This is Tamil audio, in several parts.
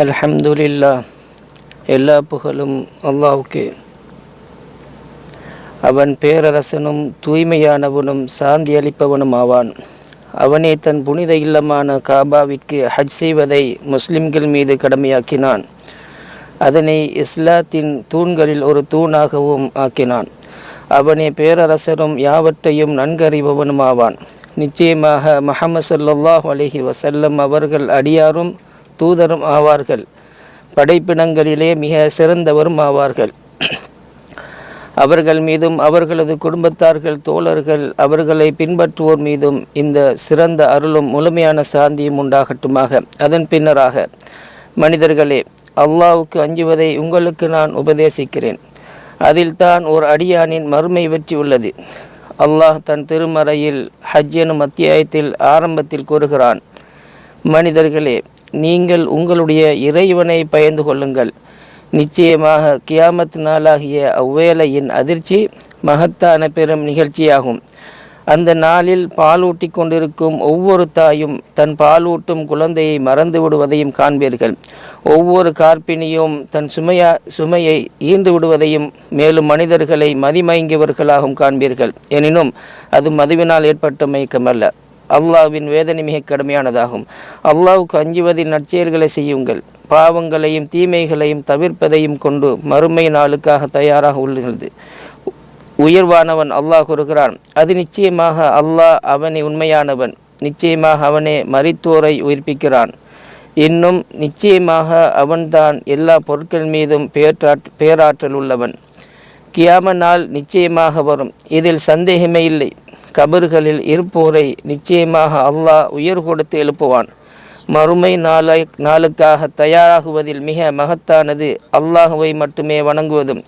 அல்ஹம்துலில்லா. எல்லா புகழும் அல்லாஹ்வுக்கே. அவன் பேரரசனும் தூய்மையானவனும் சாந்தி அளிப்பவனும் ஆவான். அவனே தன் புனித இல்லமான காபாவிற்கு ஹஜ் செய்வதை முஸ்லிம்கள் மீது கடமையாக்கினான். அதனை இஸ்லாத்தின் தூண்களில் ஒரு தூணாகவும் ஆக்கினான். அவனே பேரரசரும் யாவற்றையும் நன்கறிபவனும் ஆவான். நிச்சயமாக முஹம்மது ஸல்லல்லாஹு அலைஹி வஸல்லம் அவர்கள் அடியாரும் தூதரும் ஆவார்கள். படைப்பினங்களிலே மிக சிறந்தவரும் ஆவார்கள். அவர்கள் மீதும் அவர்களது குடும்பத்தார்கள், தோழர்கள், அவர்களை பின்பற்றுவோர் மீதும் இந்த சிறந்த அருளும் முழுமையான சாந்தியும் உண்டாகட்டுமாக. அதன் பின்னராக, மனிதர்களே, அல்லாஹ்வுக்கு அஞ்சுவதை உங்களுக்கு நான் உபதேசிக்கிறேன். அதில் தான் ஓர் அடியானின் மறுமை வெற்றி உள்ளது. அல்லாஹ் தன் திருமறையில் ஹஜ் எனும் அத்தியாயத்தில் ஆரம்பத்தில் கூறுகிறான், மனிதர்களே, நீங்கள் உங்களுடைய இறைவனை பயந்து கொள்ளுங்கள். நிச்சயமாக கியாமத் நாளாகிய அவ்வேளையின் அதிர்ச்சி மகத்தான பெரும் நிகழ்ச்சியாகும். அந்த நாளில் பாலூட்டி கொண்டிருக்கும் ஒவ்வொரு தாயும் தன் பாலூட்டும் குழந்தையை மறந்து விடுவதையும் காண்பீர்கள். ஒவ்வொரு கார்ப்பிணியும் தன் சுமையை ஈண்டு விடுவதையும், மேலும் மனிதர்களை மதிமயங்கியவர்களாகவும் காண்பீர்கள். எனினும் அது மதுவினால் ஏற்பட்ட மயக்கமல்ல, அல்லாஹ்வின் வேதனை மிக கடுமையானதாகும். அல்லாஹ்வுக்கு அஞ்சுவதில் நற்செயல்களை செய்யுங்கள். பாவங்களையும் தீமைகளையும் தவிர்ப்பதையும் கொண்டு மறுமை நாளுக்காக தயாராக உள்ளது. உயர்வானவன் அல்லாஹ் கூறுகிறான், அது நிச்சயமாக அல்லாஹ் அவனே உண்மையானவன். நிச்சயமாக அவனே மரித்தோரை உயிர்ப்பிக்கிறான். இன்னும் நிச்சயமாக அவன்தான் எல்லா பொருட்கள் மீதும் பேராற்றல் உள்ளவன். கியாம நாள் நிச்சயமாக வரும், இதில் சந்தேகமே இல்லை. கபர்களில் இருப்போரை நிச்சயமாக அல்லாஹ் உயர் கொடுத்து எழுப்புவான். மறுமை நாளுக்காக தயாராகுவதில் மிக மகத்தானது அல்லாஹுவை மட்டுமே வணங்குவதும்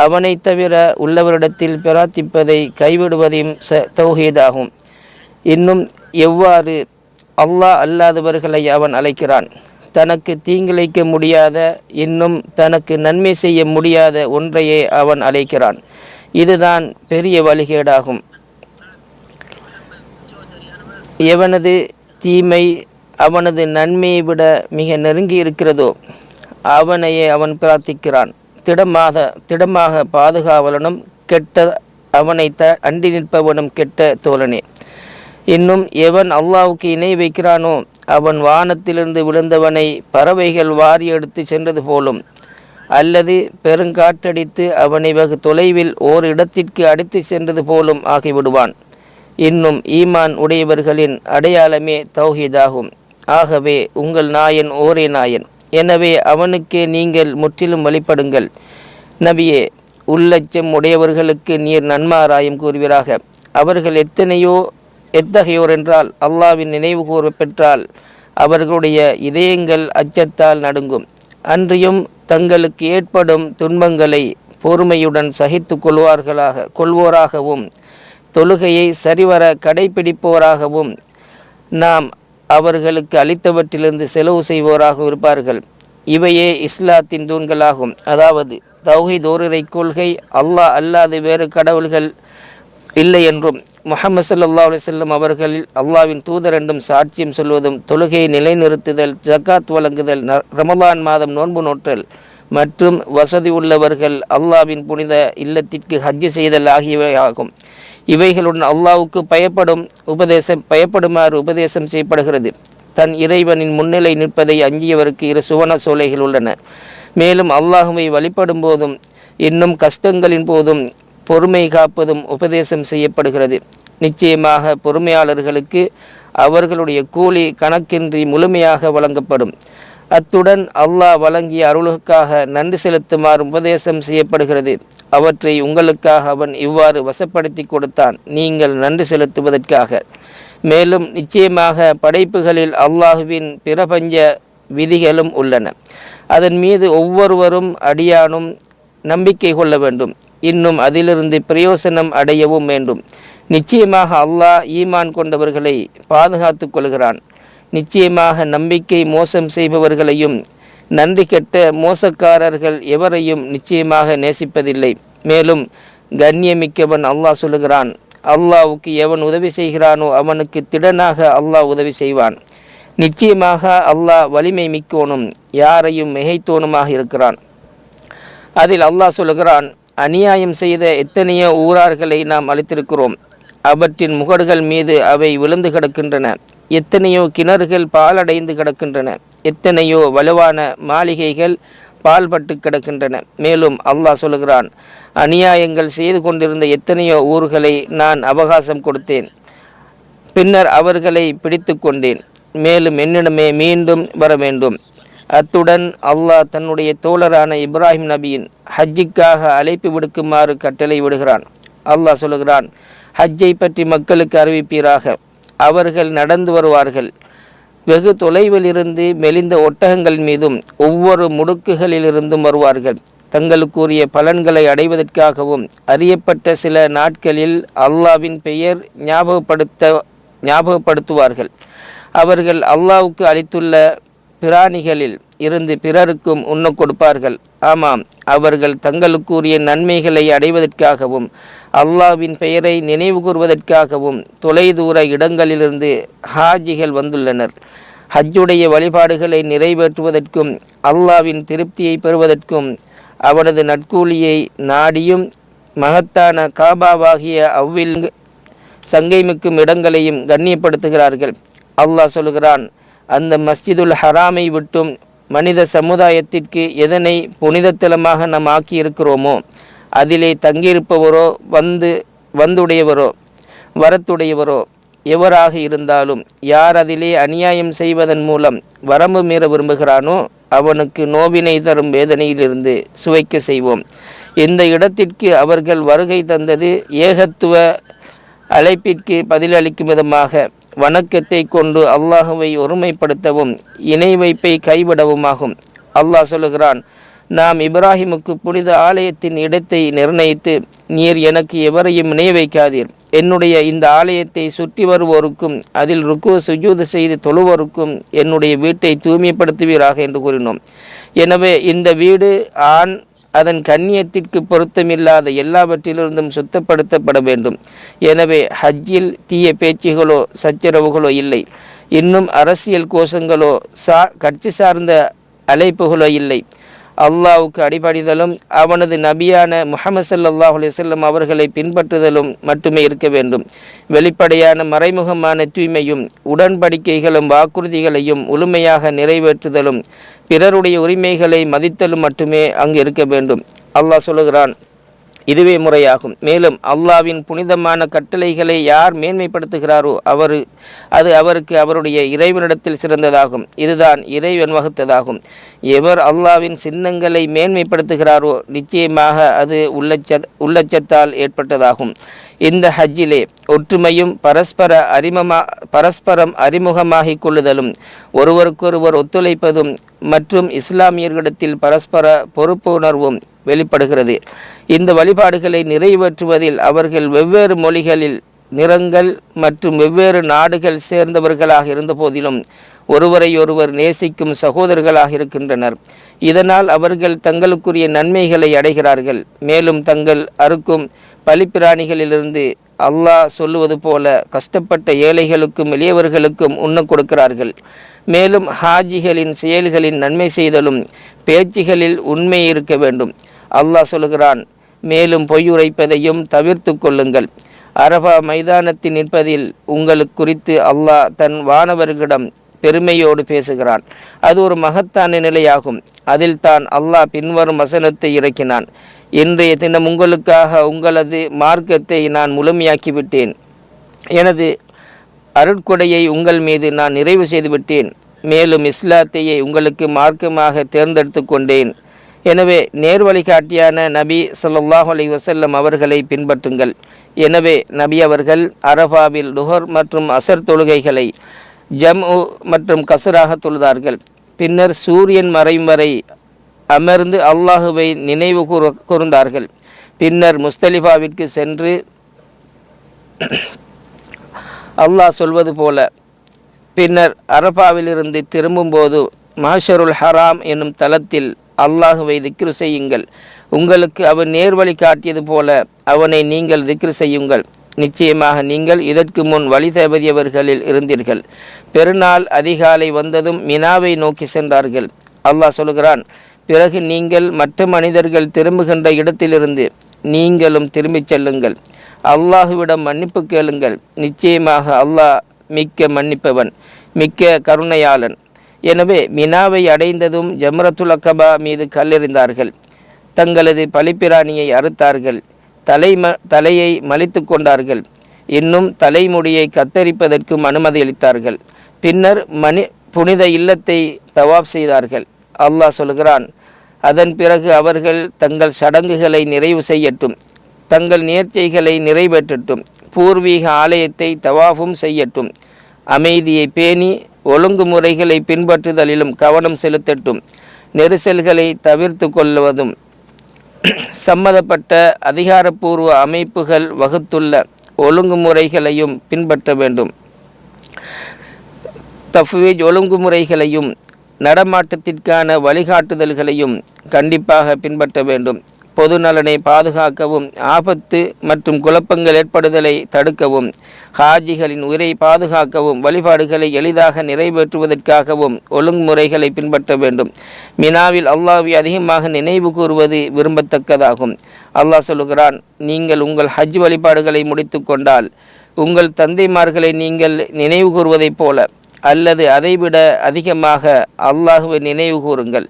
அவனை தவிர உள்ளவரிடத்தில் பிரார்த்திப்பதை கைவிடுவதையும் தௌஹீதாகும். இன்னும் எவ்வாறு அல்லாஹ் அல்லாதவர்களை அவன் அழைக்கிறான். தனக்கு தீங்கிழைக்க முடியாத, இன்னும் தனக்கு நன்மை செய்ய முடியாத ஒன்றையே அவன் அழைக்கிறான். இதுதான் பெரிய வழிகேடாகும். எவனது தீமை அவனது நன்மையை விட மிக நெருங்கி இருக்கிறதோ அவனையே அவன் பிரார்த்திக்கிறான். திடமாக பாதுகாவலனும் கெட்ட அவனை அண்டி நிற்பவனும் கெட்ட தோழனே. இன்னும் எவன் அல்லாஹ்வுக்கு இணை வைக்கிறானோ அவன் வானத்திலிருந்து விழுந்தவனை பறவைகள் வாரி எடுத்து சென்றது போலும், அல்லது பெருங்காற்றடித்து அவனை வெகு தொலைவில் ஓர் இடத்திற்கு அடித்து சென்றது போலும் ஆகிவிடுவான். இன்னும் ஈமான் உடையவர்களின் அடையாளமே தௌஹீதாகும். ஆகவே உங்கள் நாயன் ஓரே நாயன், எனவே அவனுக்கே நீங்கள் முற்றிலும் வழிபடுங்கள். நபியே, உள்ளச்சம் உடையவர்களுக்கு நீர் நன்மாராயம் கூறுவீராக. அவர்கள் எத்தகையோர் என்றால், அல்லாஹ்வின் நினைவு கூற பெற்றால் அவர்களுடைய இதயங்கள் அச்சத்தால் நடுங்கும். அன்றியும் தங்களுக்கு ஏற்படும் துன்பங்களை பொறுமையுடன் சகித்து கொள்வோராகவும் தொழுகையை சரிவர கடைபிடிப்போராகவும் நாம் அவர்களுக்கு அளித்தவற்றிலிருந்து செலவு செய்வோராக இருப்பார்கள். இவையே இஸ்லாத்தின் தூண்களாகும். அதாவது தௌஹீத் ஓரிரை கொள்கை, அல்லாஹ் அல்லாது வேறு கடவுள்கள் இல்லை என்றும், முஹம்மது ஸல்லல்லாஹு அலைஹி வஸல்லம் அவர்கள் அல்லாஹ்வின் தூதர் என்றும் சாட்சியம் சொல்வதும், தொழுகையை நிலைநிறுத்துதல், ஜக்காத் வழங்குதல், ரமலான் மாதம் நோன்பு நோற்றல் மற்றும் வசதி உள்ளவர்கள் அல்லாஹ்வின் புனித இல்லத்திற்கு ஹஜ் செய்தல் ஆகியவை ஆகும். இவைகளுடன் அல்லாஹ்வுக்கு பயப்படுமாறு உபதேசம் செய்யப்படுகிறது. தன் இறைவனின் முன்னிலை நிற்பதை அஞ்சியவருக்கு 2 சுவன சோலைகள் உள்ளன. மேலும் அல்லாஹுவை வழிபடும் போதும் இன்னும் கஷ்டங்களின் போதும் பொறுமை காப்பதும் உபதேசம் செய்யப்படுகிறது. நிச்சயமாக பொறுமையாளர்களுக்கு அவர்களுடைய கூலி கணக்கின்றி முழுமையாக வழங்கப்படும். அத்துடன் அல்லாஹ் வழங்கிய அருளுக்காக நன்றி செலுத்துமாறு உபதேசம் செய்யப்படுகிறது. அவற்றை உங்களுக்காக அவன் இவ்வாறு வசப்படுத்தி கொடுத்தான், நீங்கள் நன்றி செலுத்துவதற்காக. மேலும் நிச்சயமாக படைப்புகளில் அல்லாஹுவின் பிரபஞ்ச விதிகளும் உள்ளன. அதன் மீது ஒவ்வொருவரும் அடியானும் நம்பிக்கை கொள்ள வேண்டும். இன்னும் அதிலிருந்து பிரயோசனம் அடையவும் வேண்டும். நிச்சயமாக அல்லாஹ் ஈமான் கொண்டவர்களை பாதுகாத்து கொள்கிறான். நிச்சயமாக நம்பிக்கை மோசம் செய்பவர்களையும் நன்றி கெட்ட மோசக்காரர்கள் எவரையும் நிச்சயமாக நேசிப்பதில்லை. மேலும் கண்ணியமிக்கவன் அல்லாஹ் சொல்லுகிறான், அல்லாஹ்வுக்கு எவன் உதவி செய்கிறானோ அவனுக்கு திடனாக அல்லாஹ் உதவி செய்வான். நிச்சயமாக அல்லாஹ் வலிமை மிக்கோனும் யாரையும் மிகைத்தோனுமாக இருக்கிறான். அதில் அல்லாஹ் சொல்கிறான், அநியாயம் செய்த எத்தனையோ ஊரார்களை நாம் அளித்திருக்கிறோம். அவற்றின் முகடுகள் மீது அவை விழுந்து கிடக்கின்றன. எத்தனையோ கிணறுகள் பாலடைந்து கிடக்கின்றன. எத்தனையோ வலுவான மாளிகைகள் பால்பட்டு கிடக்கின்றன. மேலும் அல்லாஹ் சொல்கிறான், அநியாயங்கள் செய்து கொண்டிருந்த எத்தனையோ ஊர்களை நான் அவகாசம் கொடுத்தேன். பின்னர் அவர்களை பிடித்து கொண்டேன். மேலும் என்னிடமே மீண்டும் வர வேண்டும். அத்துடன் அல்லாஹ் தன்னுடைய தோழரான இப்ராஹிம் நபியின் ஹஜ்ஜிக்காக அழைப்பு விடுக்குமாறு கட்டளை விடுகிறான். அல்லாஹ் சொல்கிறான், ஹஜ்ஜை பற்றி மக்களுக்கு அறிவிப்பீராக. அவர்கள் நடந்து வருவார்கள். வெகு தொலைவில் இருந்து மெலிந்த ஒட்டகங்கள் மீதும் ஒவ்வொரு முடுக்குகளிலிருந்தும் வருவார்கள். தங்களுக்குரிய பலன்களை அடைவதற்காகவும் அறியப்பட்ட சில நாட்களில் அல்லாஹ்வின் பெயர் ஞாபகப்படுத்துவார்கள். அவர்கள் அல்லாஹ்வுக்கு அளித்துள்ள பிராணிகளில் இருந்து பிறருக்கும் உண்ண கொடுப்பார்கள். ஆமாம், அவர்கள் தங்களுக்குரிய நன்மைகளை அடைவதற்காகவும் அல்லாஹ்வின் பெயரை நினைவு கூறுவதற்காகவும் தொலைதூர இடங்களிலிருந்து ஹாஜிகள் வந்துள்ளனர். ஹஜ்ஜுடைய வழிபாடுகளை நிறைவேற்றுவதற்கும் அல்லாஹ்வின் திருப்தியை பெறுவதற்கும் அவனது நற்கூலியை நாடியும் மகத்தான காபாவாகிய அவ்வில் சங்கைமிக்கும் இடங்களையும் கண்ணியப்படுத்துகிறார்கள். அல்லாஹ் சொல்கிறான், அந்த மஸ்ஜிதுல் ஹராமை விட்டும் மனித சமுதாயத்திற்கு எதனை புனிதத்தலமாக நாம் ஆக்கியிருக்கிறோமோ அதிலே தங்கியிருப்பவரோ வந்துடையவரோ வரத்துடையவரோ எவராக இருந்தாலும் யார் அதிலே அநியாயம் செய்வதன் மூலம் வரம்பு மீற விரும்புகிறானோ அவனுக்கு நோவினை தரும் வேதனையிலிருந்து சுவைக்க செய்வோம். இந்த இடத்திற்கு அவர்கள் வருகை தந்தது ஏகத்துவ அழைப்பிற்கு பதிலளிக்கும் விதமாக வணக்கத்தை கொண்டு அல்லாஹுவை ஒருமைப்படுத்தவும் இணை வைப்பை கைவிடவுமாகும். அல்லாஹ் சொல்லுகிறான், நாம் இப்ராஹிமுக்கு புனித ஆலயத்தின் இடத்தை நிர்ணயித்து, நீர் எனக்கு எவரையும் இணை வைக்காதீர், என்னுடைய இந்த ஆலயத்தை சுற்றி வருவோருக்கும் அதில் ருக்கு சுஜூது செய்து தொழுவோருக்கும் என்னுடைய வீட்டை தூய்மைப்படுத்துவீராக என்று கூறினோம். எனவே இந்த வீடு ஆண் அதன் கண்ணியத்திற்கு பொருத்தமில்லாத எல்லாவற்றிலிருந்தும் சுத்தப்படுத்தப்பட வேண்டும். எனவே ஹஜ்ஜில் தீய பேச்சுகளோ சச்சரவுகளோ இல்லை. இன்னும் அரசியல் கோஷங்களோ கட்சி சார்ந்த அழைப்புகளோ இல்லை. அல்லாஹ்வுக்கு அடிபணிதலும் அவனது நபியான முஹம்மது ஸல்லல்லாஹு அலைஹி வஸல்லம் அவர்களை பின்பற்றுதலும் மட்டுமே இருக்க வேண்டும். வெளிப்படையான மறைமுகமான தூய்மையும் உடன்படிக்கைகளும் வாக்குறுதிகளையும் முழுமையாக நிறைவேற்றுதலும் பிறருடைய உரிமைகளை மதித்தலும் மட்டுமே அங்கு இருக்க வேண்டும். அல்லாஹ் சொல்லுகிறான், இதுவே முறையாகும். மேலும் அல்லாஹ்வின் புனிதமான கட்டளைகளை யார் மேன்மைப்படுத்துகிறாரோ அது அவருக்கு அவருடைய இறைவனிடத்தில் சிறந்ததாகும். இதுதான் இறைவன் வகுத்ததாகும். எவர் அல்லாஹ்வின் சின்னங்களை மேன்மைப்படுத்துகிறாரோ நிச்சயமாக அது உள்ளச்சத்தால் ஏற்பட்டதாகும். இந்த ஹஜ்ஜிலே ஒற்றுமையும் பரஸ்பரம் அறிமுகமாகிக் கொள்ளுதலும் ஒருவருக்கொருவர் ஒத்துழைப்பதும் மற்றும் இஸ்லாமியர்களிடத்தில் பரஸ்பர பொறுப்பு உணர்வும் வெளிப்படுகிறது. இந்த வழிபாடுகளை நிறைவேற்றுவதில் அவர்கள் வெவ்வேறு மொழிகளில், நிறங்கள் மற்றும் வெவ்வேறு நாடுகள் சேர்ந்தவர்களாக இருந்த போதிலும் ஒருவரை ஒருவர் நேசிக்கும் சகோதரர்களாக இருக்கின்றனர். இதனால் அவர்கள் தங்களுக்குரிய நன்மைகளை அடைகிறார்கள். மேலும் தங்கள் அறுக்கும் பலிப்பிராணிகளிலிருந்து அல்லாஹ் சொல்லுவது போல கஷ்டப்பட்ட ஏழைகளுக்கும் எளியவர்களுக்கும் உண்ண கொடுக்கிறார்கள். மேலும் ஹாஜிகளின் செயல்களின் நன்மை செய்தலும் பேச்சுகளில் உண்மை இருக்க வேண்டும். அல்லாஹ் சொல்கிறான், மேலும் பொய்யுரைப்பதையும் தவிர்த்து கொள்ளுங்கள். அரபா மைதானத்தில் நிற்பதில் உங்களுக்கு குறித்து அல்லாஹ் தன் வானவர்களிடம் பெருமையோடு பேசுகிறான். அது ஒரு மகத்தான நிலையாகும். அதில் தான் அல்லாஹ் பின்வரும் வசனத்தை இறக்கினான். இன்றைய தினம் உங்களுக்காக உங்களது மார்க்கத்தை நான் முழுமையாக்கிவிட்டேன். எனது அருட்கொடையை உங்கள் மீது நான் நிறைவு செய்துவிட்டேன். மேலும் இஸ்லாத்தையே உங்களுக்கு மார்க்கமாக தேர்ந்தெடுத்து கொண்டேன். எனவே நேர்வழிகாட்டியான நபி ஸல்லல்லாஹு அலைஹி வஸல்லம் அவர்களை பின்பற்றுங்கள். எனவே நபி அவர்கள் அரஃபாவில் லுஹர் மற்றும் அசர் தொழுகைகளை ஜம்உ மற்றும் கஸ்ராக தொழுதார்கள். பின்னர் சூரியன் மறையும் வரை அமர்ந்து அல்லாஹுவை நினைவு கூர்ந்தார்கள். பின்னர் முஸ்தலிஃபாவிற்கு சென்று அல்லாஹ் சொல்வது போல பின்னர் அரஃபாவிலிருந்து திரும்பும்போது மாஷருல் ஹராம் என்னும் தலத்தில் அல்லாஹுவை திக்ரு செய்யுங்கள். உங்களுக்கு அவன் நேர்வழி காட்டியது போல அவனை நீங்கள் திக்ரு செய்யுங்கள். நிச்சயமாக நீங்கள் இதற்கு முன் வழி தவறியவர்களில் இருந்தீர்கள். பெருநாள் அதிகாலை வந்ததும் மினாவை நோக்கி சென்றார்கள். அல்லாஹ் சொல்கிறான், பிறகு நீங்கள் மற்ற மனிதர்கள் திரும்புகின்ற இடத்திலிருந்து நீங்களும் திரும்பிச் செல்லுங்கள். அல்லாஹுவிடம் மன்னிப்பு கேளுங்கள். நிச்சயமாக அல்லாஹ் மிக்க மன்னிப்பவன், மிக்க கருணையாளன். எனவே மினாவை அடைந்ததும் ஜம்ரத்துல் அக்கபா மீது கல்லெறிந்தார்கள். தங்களது பலிப்பிராணியை அறுத்தார்கள். தலையை மலித்து கொண்டார்கள். இன்னும் தலைமுடியை கத்தரிப்பதற்கும் அனுமதி அளித்தார்கள். பின்னர் புனித இல்லத்தை தவாப் செய்தார்கள். அல்லாஹ் சொல்கிறான், அதன் பிறகு அவர்கள் தங்கள் சடங்குகளை நிறைவு செய்யட்டும், தங்கள் நேர்ச்சைகளை நிறைவேற்றட்டும், பூர்வீக ஆலயத்தை தவாஃபும் செய்யட்டும், அமைதியை பேணி ஒழுங்குமுறைகளை பின்பற்றுதலிலும் கவனம் செலுத்தட்டும், நெரிசல்களை தவிர்த்து கொள்வதும் சம்மதப்பட்ட அதிகாரப்பூர்வ அமைப்புகள் வகுத்துள்ள ஒழுங்குமுறைகளையும் பின்பற்ற வேண்டும். தஃப்வீஜ் ஒழுங்குமுறைகளையும் நடமாட்டத்திற்கான வழிகாட்டுதல்களையும் கண்டிப்பாக பின்பற்ற வேண்டும். பொது நலனை பாதுகாக்கவும் ஆபத்து மற்றும் குழப்பங்கள் ஏற்படுதலை தடுக்கவும் ஹாஜிகளின் உயிரை பாதுகாக்கவும் வழிபாடுகளை எளிதாக நிறைவேற்றுவதற்காகவும் ஒழுங்குமுறைகளை பின்பற்ற வேண்டும். மினாவில் அல்லாஹ்வை அதிகமாக நினைவு கூறுவது விரும்பத்தக்கதாகும். அல்லாஹ் சொல்லுகிறான், நீங்கள் உங்கள் ஹஜ் வழிபாடுகளை முடித்து கொண்டால் உங்கள் தந்தைமார்களை நீங்கள் நினைவு கூறுவதைப் போல அல்லது அதைவிட அதிகமாக அல்லாஹுவை நினைவு கூறுங்கள்.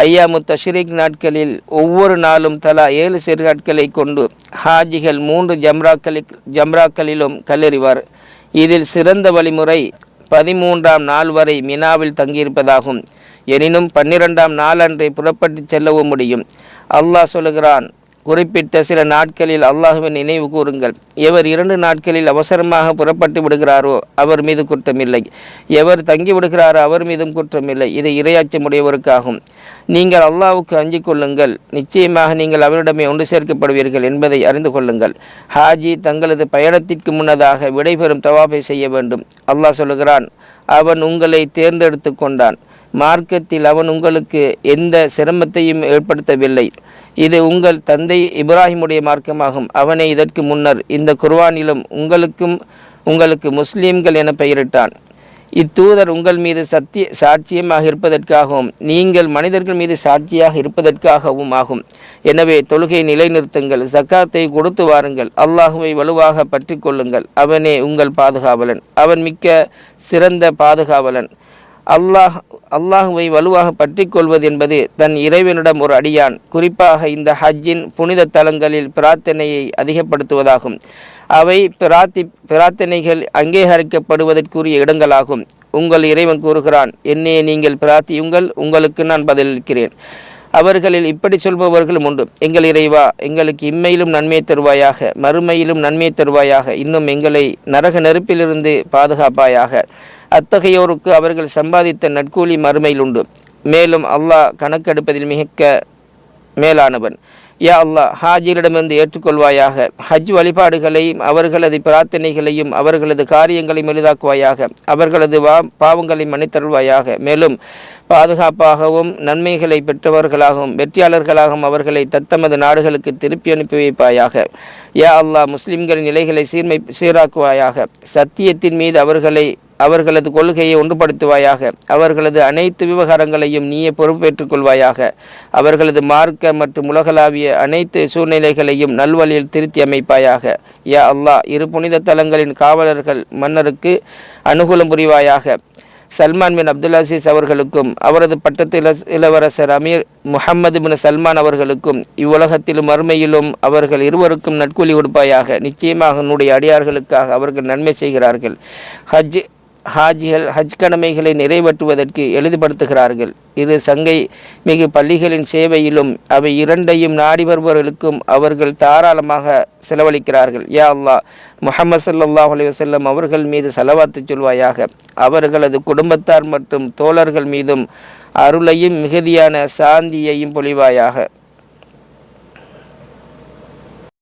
ஐயாமு தஷ்ரீக் நாட்களில் ஒவ்வொரு நாளும் தலா 7 சிறுநாட்களை கொண்டு ஹாஜிகள் 3 ஜம்ராக்களிலும் கல்லெறிவார். இதில் சிறந்த வழிமுறை 13ஆம் நாள் வரை மினாவில் தங்கியிருப்பதாகும். எனினும் 12ஆம் நாளன்றே புறப்பட்டு செல்லவும் முடியும். அல்லாஹ் சொல்லுகிறான், குறிப்பிட்ட சில நாட்களில் அல்லாஹுவை நினைவு கூறுங்கள். எவர் 2 நாட்களில் அவசரமாக புறப்பட்டு விடுகிறாரோ அவர் மீது குற்றமில்லை. எவர் தங்கி விடுகிறாரோ அவர் மீதும் குற்றமில்லை. இது இறையாச்சமுடையவருக்காகும். நீங்கள் அல்லாஹ்வுக்கு அஞ்சிக் கொள்ளுங்கள். நிச்சயமாக நீங்கள் அவரிடமே ஒன்று சேர்க்கப்படுவீர்கள் என்பதை அறிந்து கொள்ளுங்கள். ஹாஜி தங்களது பயணத்திற்கு முன்னதாக விடைபெறும் தவாஃபை செய்ய வேண்டும். அல்லாஹ் சொல்லுகிறான், அவன் உங்களை தேர்ந்தெடுத்து கொண்டான். மார்க்கத்தில் அவன் உங்களுக்கு எந்த சிரமத்தையும் ஏற்படுத்தவில்லை. இது உங்கள் தந்தை இப்ராஹிமுடைய மார்க்கமாகும். அவனை இதற்கு முன்னர் இந்த குர்ஆனிலும் உங்களுக்கு முஸ்லீம்கள் என பெயரிட்டான். இத்தூதர் உங்கள் மீது சாட்சியமாக இருப்பதற்காகவும் நீங்கள் மனிதர்கள் மீது சாட்சியாக இருப்பதற்காகவும் ஆகும். எனவே தொழுகை நிலைநிறுத்துங்கள், ஜக்காத்தை கொடுத்து வாருங்கள், அல்லாஹுவை வலுவாக பற்றி கொள்ளுங்கள். அவனே உங்கள் பாதுகாவலன், அவன் மிக்க சிறந்த பாதுகாவலன். அல்லாஹுவை வலுவாக பற்றி கொள்வது என்பது தன் இறைவனிடம் ஒரு அடியான் குறிப்பாக இந்த ஹஜ்ஜின் புனித தலங்களில் பிரார்த்தனையை அதிகப்படுத்துவதாகும். அவை பிரார்த்தனைகள் அங்கீகரிக்கப்படுவதற்குரிய இடங்களாகும். உங்கள் இறைவன் கூறுகிறான், என்னையே நீங்கள் பிரார்த்தியுங்கள், உங்களுக்கு நான் பதிலளிக்கிறேன். அவர்களில் இப்படி சொல்பவர்களும் உண்டு, எங்கள் இறைவா, எங்களுக்கு இம்மையிலும் நன்மை தருவாயாக, மறுமையிலும் நன்மை தருவாயாக, இன்னும் எங்களை நரக நெருப்பிலிருந்து பாதுகாப்பாயாக. அத்தகையோருக்கு அவர்கள் சம்பாதித்த நற்கூலி மறுமையில் உண்டு. மேலும் அல்லாஹ் கணக்கெடுப்பதில் மிக மேலானவன். யா அல்லாஹ், ஹாஜிகளிடமிருந்து ஏற்றுக்கொள்வாயாக. ஹஜ் வழிபாடுகளையும் அவர்களது பிரார்த்தனைகளையும் அவர்களது காரியங்களையும் எளிதாக்குவாயாக. அவர்களது பாவங்களை மன்னித்தருள்வாயாக. மேலும் பாதுகாப்பாகவும் நன்மைகளை பெற்றவர்களாகவும் வெற்றியாளர்களாகவும் அவர்களை தத்தமது நாடுகளுக்கு திருப்பி அனுப்பி வைப்பாயாக. யா அல்லாஹ், முஸ்லிம்களின் நிலைகளை சீராக்குவாயாக. சத்தியத்தின் மீது அவர்களது கொள்கையை ஒன்றுபடுத்துவாயாக. அவர்களது அனைத்து விவகாரங்களையும் நீயே பொறுப்பேற்றுக் கொள்வாயாக. அவர்களது மார்க்க மற்றும் உலகளாவிய அனைத்து சூழ்நிலைகளையும் நல்வழியில் திருத்தி அமைப்பாயாக. யா அல்லாஹ், இரு புனித தலங்களின் காவலர்கள் மன்னருக்கு அனுகூலம் புரிவாயாக. சல்மான் பின் அப்துல் அசீஸ் அவர்களுக்கும் அவரது பட்டத்து இளவரசர் அமீர் முஹம்மது பின் சல்மான் அவர்களுக்கும் இவ்வுலகத்திலும் மறுமையிலும் அவர்கள் இருவருக்கும் நற்கூலி கொடுப்பாயாக. நிச்சயமாக உன்னுடைய அடியார்களுக்காக அவர்கள் நன்மை செய்கிறார்கள். ஹாஜிகள் ஹஜ் கடமைகளை நிறைவேற்றுவதற்கு எளிதுபடுத்துகிறார்கள். இரு சங்கை மிகு பள்ளிகளின் சேவையிலும் அவை இரண்டையும் நாடி வருபவர்களுக்கும் அவர்கள் தாராளமாக செலவழிக்கிறார்கள். யா அல்லாஹ், முஹம்மது ஸல்லல்லாஹு அலைஹி வஸல்லம் அவர்கள் மீது ஸலவாத்து சொல்வாயாக. அவர்களது குடும்பத்தார் மற்றும் தோழர்கள் மீதும் அருளையும் மிகுதியான சாந்தியையும் பொழிவாயாக.